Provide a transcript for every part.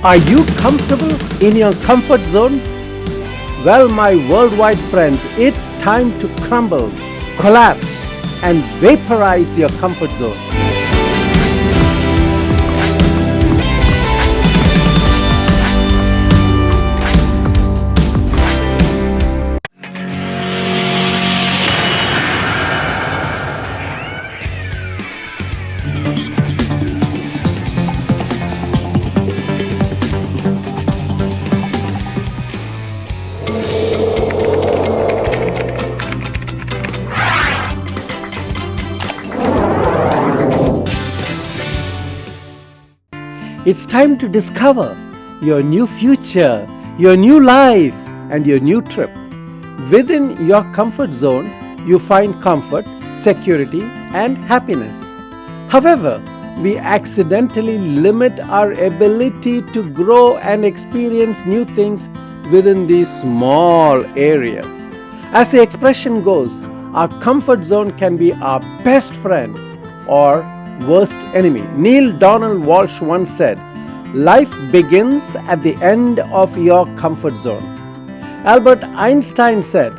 Are you comfortable in your comfort zone? Well, my worldwide friends, it's time to crumble, collapse, and vaporize your comfort zone. It's time to discover your new future, your new life, and your new trip. Within your comfort zone, you find comfort, security, and happiness. However, we accidentally limit our ability to grow and experience new things within these small areas. As the expression goes, our comfort zone can be our best friend or worst enemy. Neil Donald Walsh once said, "Life begins at the end of your comfort zone." Albert Einstein said,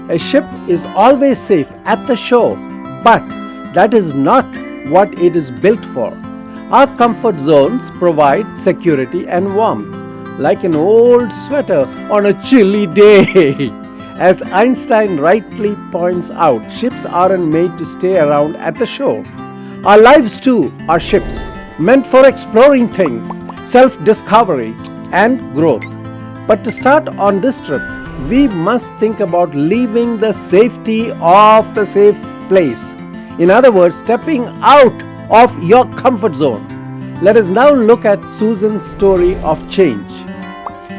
"A ship is always safe at the shore, but that is not what it is built for." Our comfort zones provide security and warmth, like an old sweater on a chilly day. As Einstein rightly points out, ships aren't made to stay around at the shore. Our lives too are ships, meant for exploring things, self-discovery, and growth. But to start on this trip, we must think about leaving the safety of the safe place. In other words, stepping out of your comfort zone. Let us now look at Susan's story of change.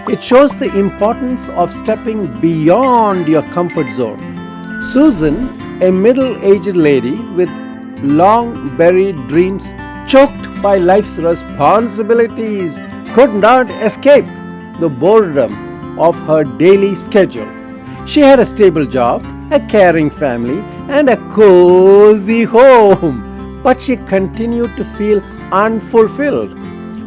It shows the importance of stepping beyond your comfort zone. Susan, a middle-aged lady with long buried dreams, choked by life's responsibilities, could not escape the boredom of her daily schedule. She had a stable job, a caring family, and a cozy home, but she continued to feel unfulfilled.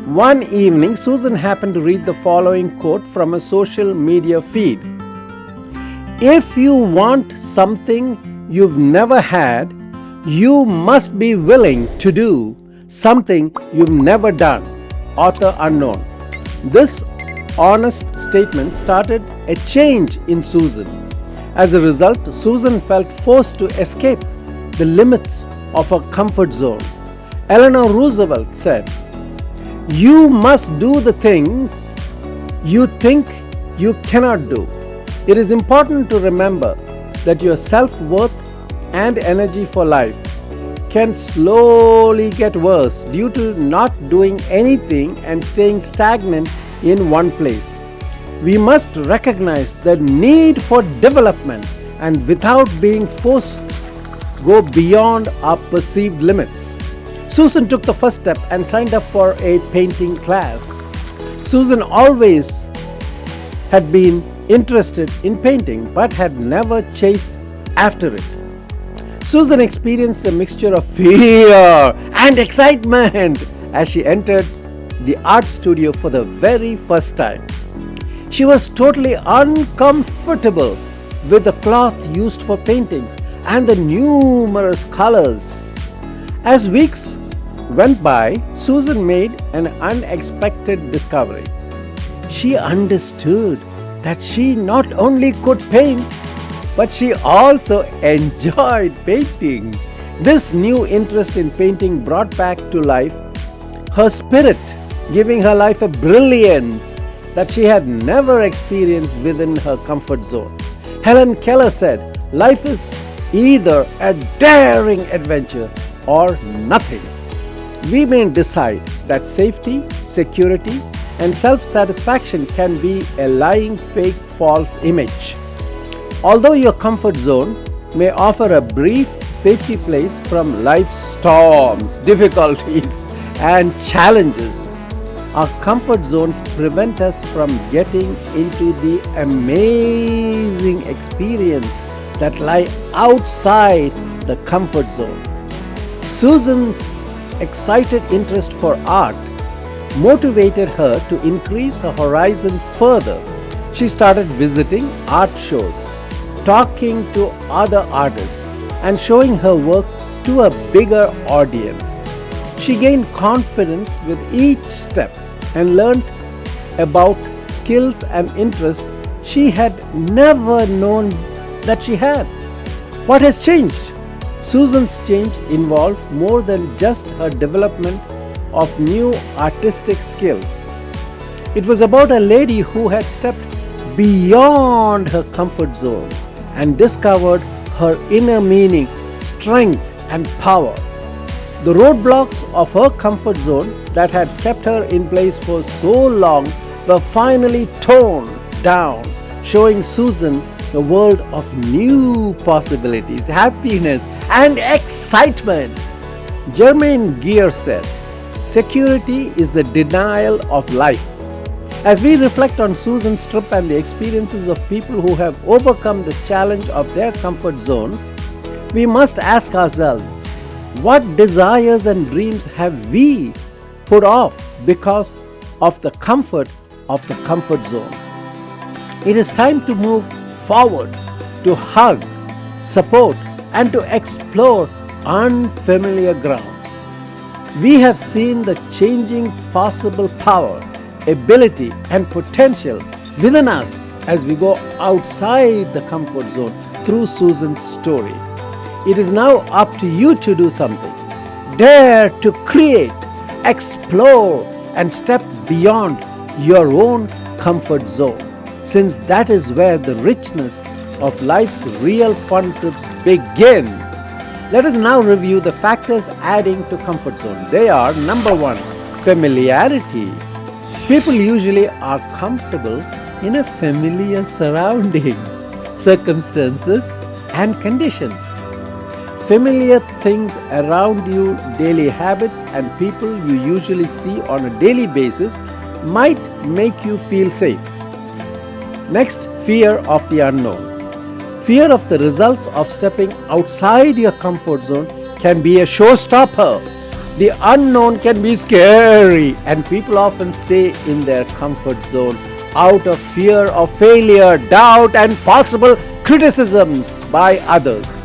One evening, Susan happened to read the following quote from a social media feed: "If you want something you've never had, you must be willing to do something you've never done." Author unknown. This honest statement started a change in Susan. As a result, Susan felt forced to escape the limits of her comfort zone. Eleanor Roosevelt said, "You must do the things you think you cannot do." It is important to remember that your self-worth and energy for life can slowly get worse due to not doing anything and staying stagnant in one place. We must recognize the need for development and, without being forced, go beyond our perceived limits. Susan took the first step and signed up for a painting class. Susan always had been interested in painting but had never chased after it. Susan experienced a mixture of fear and excitement as she entered the art studio for the very first time. She was totally uncomfortable with the cloth used for paintings and the numerous colors. As weeks went by, Susan made an unexpected discovery. She understood that she not only could paint, but she also enjoyed painting. This new interest in painting brought back to life her spirit, giving her life a brilliance that she had never experienced within her comfort zone. Helen Keller said, "Life is either a daring adventure or nothing." We may decide that safety, security, and self-satisfaction can be a lying, fake, false image. Although your comfort zone may offer a brief safety place from life's storms, difficulties, and challenges, our comfort zones prevent us from getting into the amazing experience that lie outside the comfort zone. Susan's excited interest for art motivated her to increase her horizons further. She started visiting art shows, talking to other artists, and showing her work to a bigger audience. She gained confidence with each step and learned about skills and interests she had never known that she had. What has changed? Susan's change involved more than just her development of new artistic skills. It was about a lady who had stepped beyond her comfort zone and discovered her inner meaning, strength, and power. The roadblocks of her comfort zone that had kept her in place for so long were finally torn down, showing Susan a world of new possibilities, happiness, and excitement. Germaine Greer said, "Security is the denial of life." As we reflect on Susan's trip and the experiences of people who have overcome the challenge of their comfort zones, we must ask ourselves, what desires and dreams have we put off because of the comfort of the comfort zone? It is time to move forwards, to hug, support, and to explore unfamiliar grounds. We have seen the changing possible power, ability, and potential within us as we go outside the comfort zone through Susan's story. It is now up to you to do something. Dare to create, explore, and step beyond your own comfort zone, since that is where the richness of life's real fun trips begin. Let us now review the factors adding to comfort zone. They are: number one, familiarity. People usually are comfortable in a familiar surroundings, circumstances, and conditions. Familiar things around you, daily habits, and people you usually see on a daily basis might make you feel safe. Next, fear of the unknown. Fear of the results of stepping outside your comfort zone can be a showstopper. The unknown can be scary, and people often stay in their comfort zone out of fear of failure, doubt, and possible criticisms by others.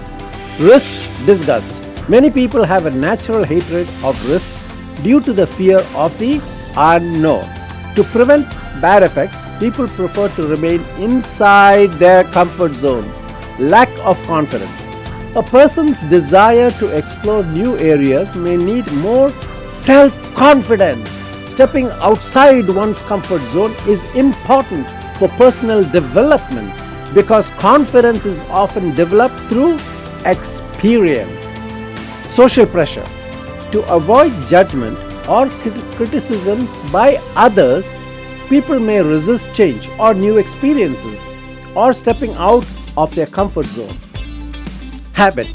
Risk disgust. Many people have a natural hatred of risks due to the fear of the unknown. To prevent bad effects, people prefer to remain inside their comfort zones. Lack of confidence. A person's desire to explore new areas may need more self-confidence. Stepping outside one's comfort zone is important for personal development because confidence is often developed through experience. Social pressure. To avoid judgment or criticisms by others, people may resist change or new experiences or stepping out of their comfort zone. Habit.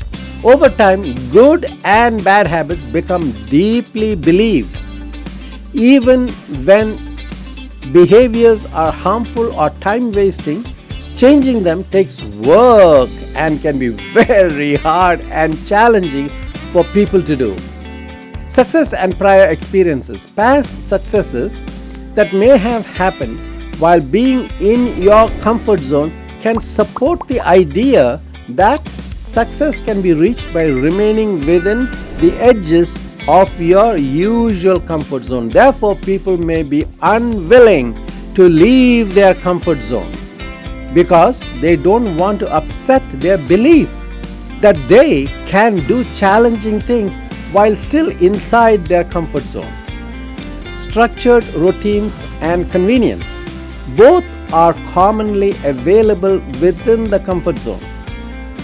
Over time, good and bad habits become deeply believed. Even when behaviors are harmful or time-wasting, changing them takes work and can be very hard and challenging for people to do. Success and prior experiences. Past successes that may have happened while being in your comfort zone can support the idea that success can be reached by remaining within the edges of your usual comfort zone. Therefore, people may be unwilling to leave their comfort zone because they don't want to upset their belief that they can do challenging things while still inside their comfort zone. Structured routines and convenience. Both are commonly available within the comfort zone.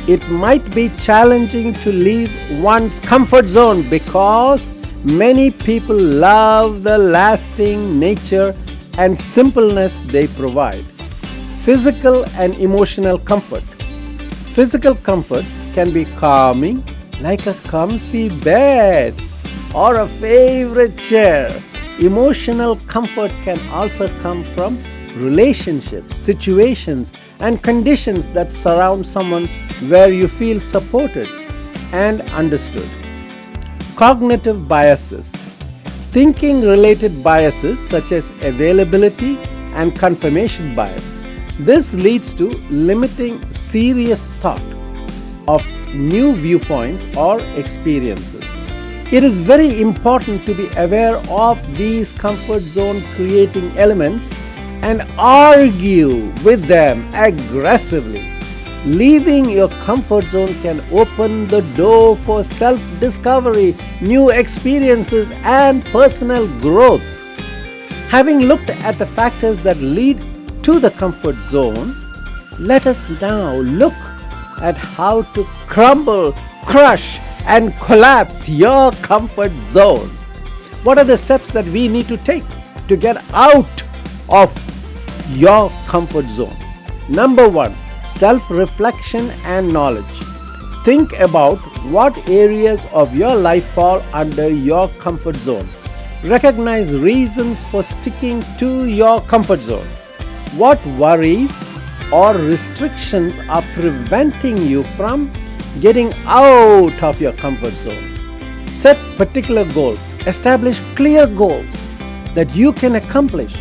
It might be challenging to leave one's comfort zone because many people love the lasting nature and simpleness they provide. Physical and emotional comfort. Physical comforts can be calming, like a comfy bed or a favorite chair. Emotional comfort can also come from relationships, situations, and conditions that surround someone where you feel supported and understood. Cognitive biases. thinking-related biases such as availability and confirmation bias. This leads to limiting serious thought of new viewpoints or experiences. It is very important to be aware of these comfort zone creating elements and argue with them aggressively. Leaving your comfort zone can open the door for self-discovery, new experiences, and personal growth. Having looked at the factors that lead to the comfort zone, let us now look at how to crumble, crush, and collapse your comfort zone. What are the steps that we need to take to get out of your comfort zone? Number 1, self-reflection and knowledge. Think about what areas of your life fall under your comfort zone. Recognize reasons for sticking to your comfort zone. What worries or restrictions are preventing you from getting out of your comfort zone? Set particular goals. Establish clear goals that you can accomplish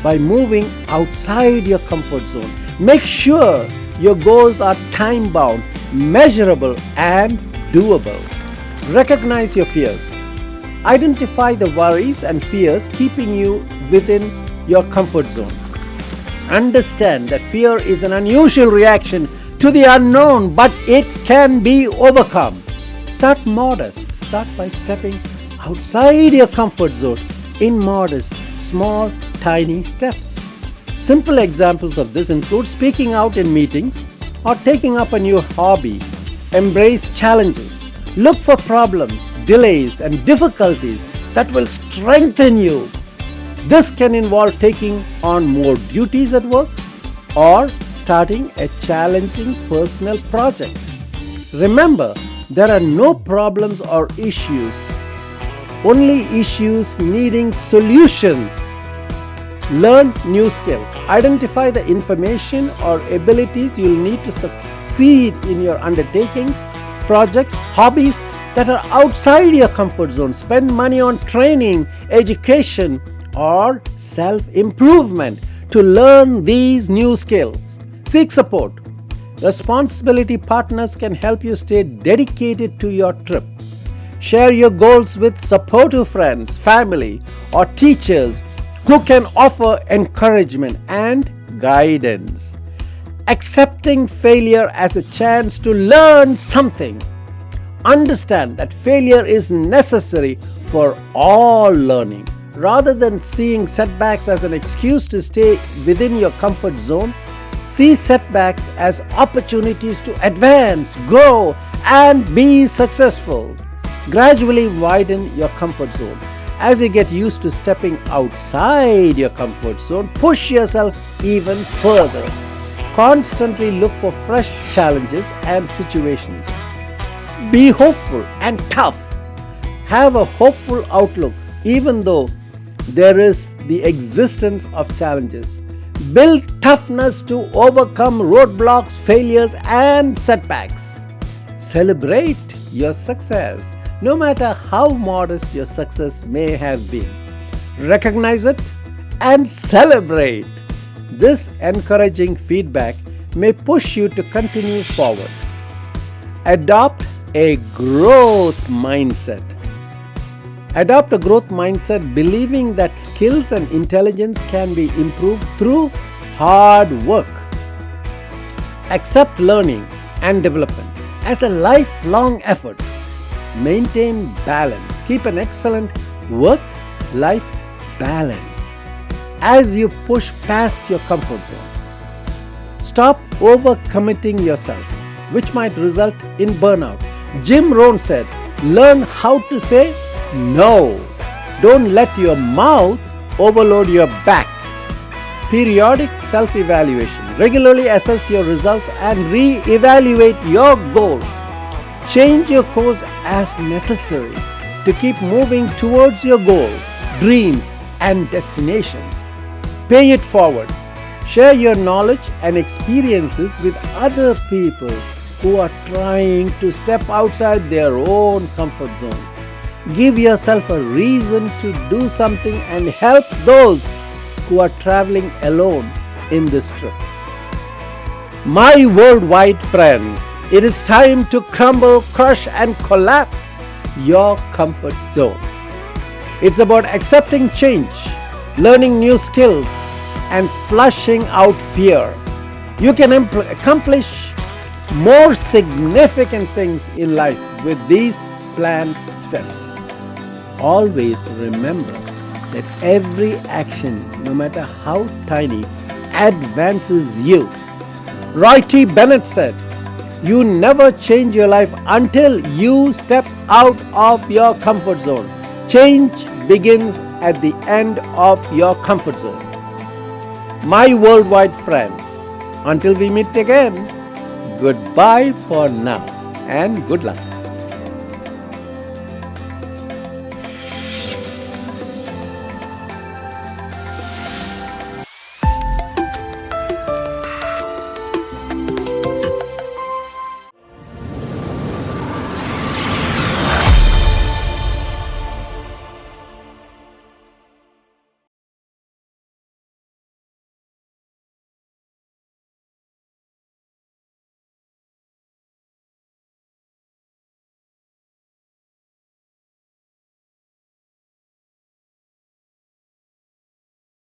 by moving outside your comfort zone. Make sure your goals are time-bound, measurable, and doable. Recognize your fears. Identify the worries and fears keeping you within your comfort zone. Understand that fear is an unusual reaction to the unknown, but it can be overcome. Start modest. Start by stepping outside your comfort zone in modest, small, tiny steps. Simple examples of this include speaking out in meetings or taking up a new hobby. Embrace challenges. Look for problems, delays, and difficulties that will strengthen you. This can involve taking on more duties at work or starting a challenging personal project. Remember, there are no problems or issues, only issues needing solutions. Learn new skills. Identify the information or abilities you'll need to succeed in your undertakings, projects, hobbies that are outside your comfort zone. Spend money on training, education, or self-improvement to learn these new skills. Seek support. Responsibility partners can help you stay dedicated to your trip. Share your goals with supportive friends, family, or teachers who can offer encouragement and guidance. Accepting failure as a chance to learn something. Understand that failure is necessary for all learning. Rather than seeing setbacks as an excuse to stay within your comfort zone, see setbacks as opportunities to advance, grow, and be successful. Gradually widen your comfort zone. As you get used to stepping outside your comfort zone, push yourself even further. Constantly look for fresh challenges and situations. Be hopeful and tough. Have a hopeful outlook even though there is the existence of challenges. Build toughness to overcome roadblocks, failures, and setbacks. Celebrate your success, no matter how modest your success may have been. Recognize it and celebrate. This encouraging feedback may push you to continue forward. Adopt a growth mindset. Adopt a growth mindset, believing that skills and intelligence can be improved through hard work. Accept learning and development as a lifelong effort. Maintain balance. Keep an excellent work-life balance as you push past your comfort zone. Stop overcommitting yourself, which might result in burnout. Jim Rohn said, "Learn how to say no. Don't let your mouth overload your back." Periodic self-evaluation. Regularly assess your results and re-evaluate your goals. Change your course as necessary to keep moving towards your goal, dreams, and destinations. Pay it forward. Share your knowledge and experiences with other people who are trying to step outside their own comfort zones. Give yourself a reason to do something and help those who are traveling alone in this trip. My worldwide friends, it is time to crumble, crush, and collapse your comfort zone. It's about accepting change, learning new skills, and flushing out fear. You can accomplish more significant things in life with these planned steps. Always remember that every action, no matter how tiny, advances you. Roy T. Bennett said, "You never change your life until you step out of your comfort zone. Change begins at the end of your comfort zone." My worldwide friends, until we meet again, goodbye for now and good luck.